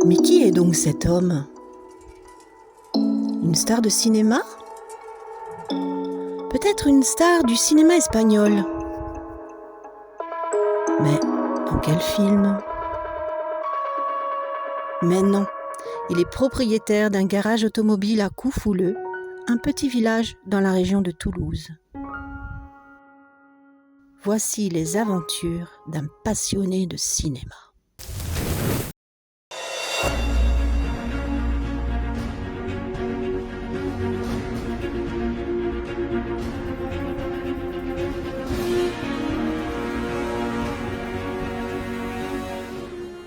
Mais qui est donc cet homme ? Une star de cinéma ? Peut-être une star du cinéma espagnol. Mais dans quel film ? Mais non, il est propriétaire d'un garage automobile à Coufouleux, un petit village dans la région de Toulouse. Voici les aventures d'un passionné de cinéma.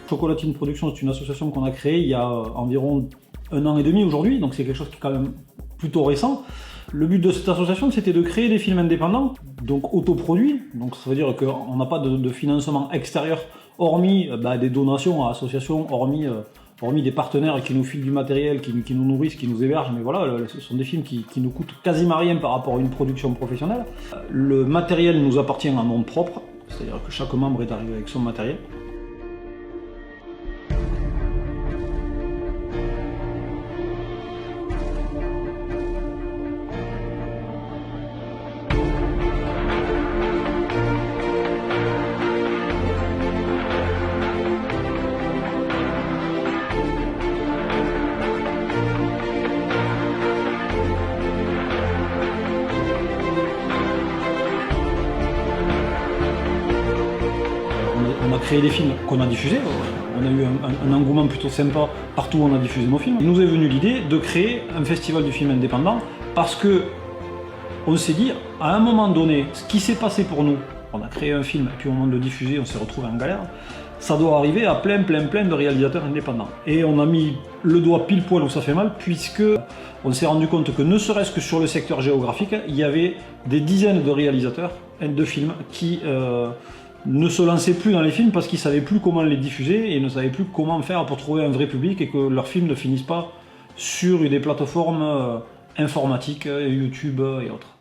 Chocolatine Production, c'est une association qu'on a créée il y a environ 1 an et demi aujourd'hui, donc c'est quelque chose qui est quand même plutôt récent. Le but de cette association, c'était de créer des films indépendants, donc autoproduits, donc ça veut dire qu'on n'a pas de financement extérieur, hormis des donations à associations, hormis des partenaires qui nous filent du matériel, qui nous nourrissent, qui nous hébergent, mais voilà, ce sont des films qui nous coûtent quasiment rien par rapport à une production professionnelle. Le matériel nous appartient en nom propre, c'est-à-dire que chaque membre est arrivé avec son matériel. On a créé des films qu'on a diffusés, on a eu un engouement plutôt sympa partout où on a diffusé nos films. Il nous est venu l'idée de créer un festival du film indépendant parce que on s'est dit, à un moment donné, ce qui s'est passé pour nous, on a créé un film et puis au moment de le diffuser, on s'est retrouvé en galère, ça doit arriver à plein de réalisateurs indépendants. Et on a mis le doigt pile poil où ça fait mal, puisque on s'est rendu compte que ne serait-ce que sur le secteur géographique, il y avait des dizaines de réalisateurs de films qui ne se lançaient plus dans les films parce qu'ils ne savaient plus comment les diffuser et ne savaient plus comment faire pour trouver un vrai public et que leurs films ne finissent pas sur des plateformes informatiques, YouTube et autres.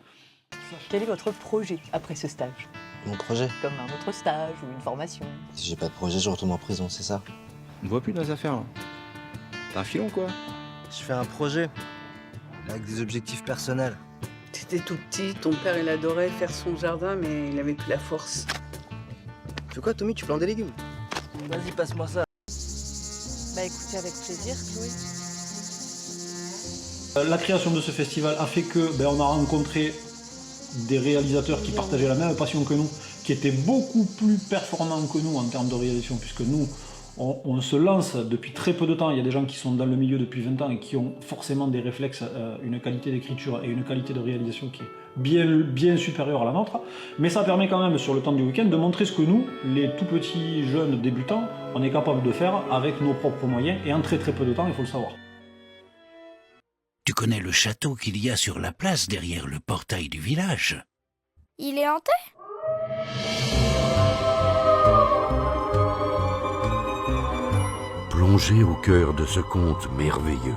Quel est votre projet après ce stage ? Mon projet ? Comme un autre stage ou une formation ? Si j'ai pas de projet, je retourne en prison, c'est ça ? On voit plus dans les affaires là. T'as un filon quoi ? Je fais un projet, avec des objectifs personnels. T'étais tout petit, ton père il adorait faire son jardin mais il avait plus la force. Tu fais quoi Tommy, tu plantes des légumes ? Vas-y, passe-moi ça. Bah écoutez avec plaisir Chloé. La création de ce festival a fait que on a rencontré des réalisateurs qui partageaient la même passion que nous, qui étaient beaucoup plus performants que nous en termes de réalisation, puisque nous, on se lance depuis très peu de temps. Il y a des gens qui sont dans le milieu depuis 20 ans et qui ont forcément des réflexes, une qualité d'écriture et une qualité de réalisation qui est bien supérieure à la nôtre. Mais ça permet quand même, sur le temps du week-end, de montrer ce que nous, les tout petits jeunes débutants, on est capable de faire avec nos propres moyens et en très peu de temps, il faut le savoir. Tu connais le château qu'il y a sur la place derrière le portail du village ? Il est hanté ? Plongez au cœur de ce conte merveilleux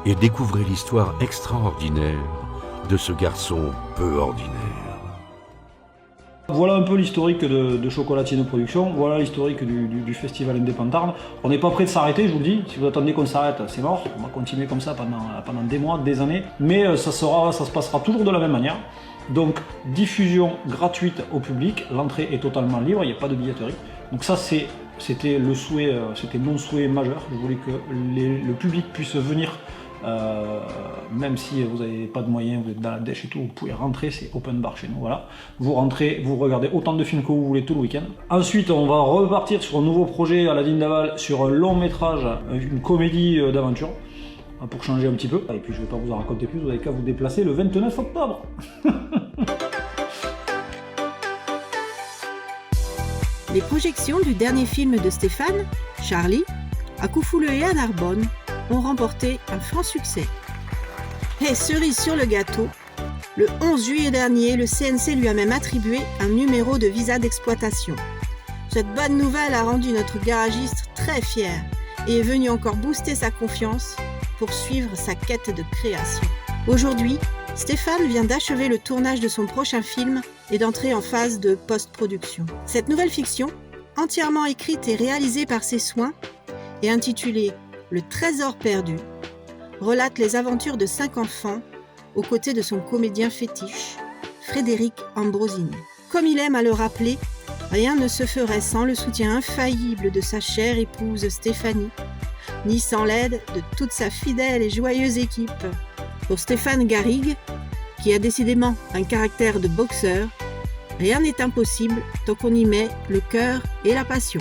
et découvrez l'histoire extraordinaire de ce garçon peu ordinaire. Voilà un peu l'historique de Chocolatine Production, voilà l'historique du festival indépendant. On n'est pas prêt de s'arrêter, je vous le dis. Si vous attendez qu'on s'arrête, c'est mort. On va continuer comme ça pendant des mois, des années. Mais ça se passera toujours de la même manière. Donc, diffusion gratuite au public, l'entrée est totalement libre, il n'y a pas de billetterie. Donc ça, c'était mon souhait majeur. Je voulais que le public puisse venir. Même si vous n'avez pas de moyens, vous êtes dans la dèche et tout, vous pouvez rentrer, c'est open bar chez nous, voilà. Vous rentrez, vous regardez autant de films que vous voulez tout le week-end. Ensuite, on va repartir sur un nouveau projet à la Digne d'Aval, sur un long métrage, une comédie d'aventure, pour changer un petit peu. Et puis je ne vais pas vous en raconter plus, vous n'avez qu'à vous déplacer le 29 octobre. Les projections du dernier film de Stéphane, Charlie, à Coufouleux et à Narbonne, ont remporté un franc succès. Et cerise sur le gâteau, le 11 juillet dernier, le CNC lui a même attribué un numéro de visa d'exploitation. Cette bonne nouvelle a rendu notre garagiste très fier et est venu encore booster sa confiance pour suivre sa quête de création. Aujourd'hui, Stéphane vient d'achever le tournage de son prochain film et d'entrer en phase de post-production. Cette nouvelle fiction, entièrement écrite et réalisée par ses soins, et intitulé « Le trésor perdu », relate les aventures de 5 enfants aux côtés de son comédien fétiche, Frédéric Ambrosini. Comme il aime à le rappeler, rien ne se ferait sans le soutien infaillible de sa chère épouse Stéphanie, ni sans l'aide de toute sa fidèle et joyeuse équipe. Pour Stéphane Garrigue, qui a décidément un caractère de boxeur, rien n'est impossible tant qu'on y met le cœur et la passion.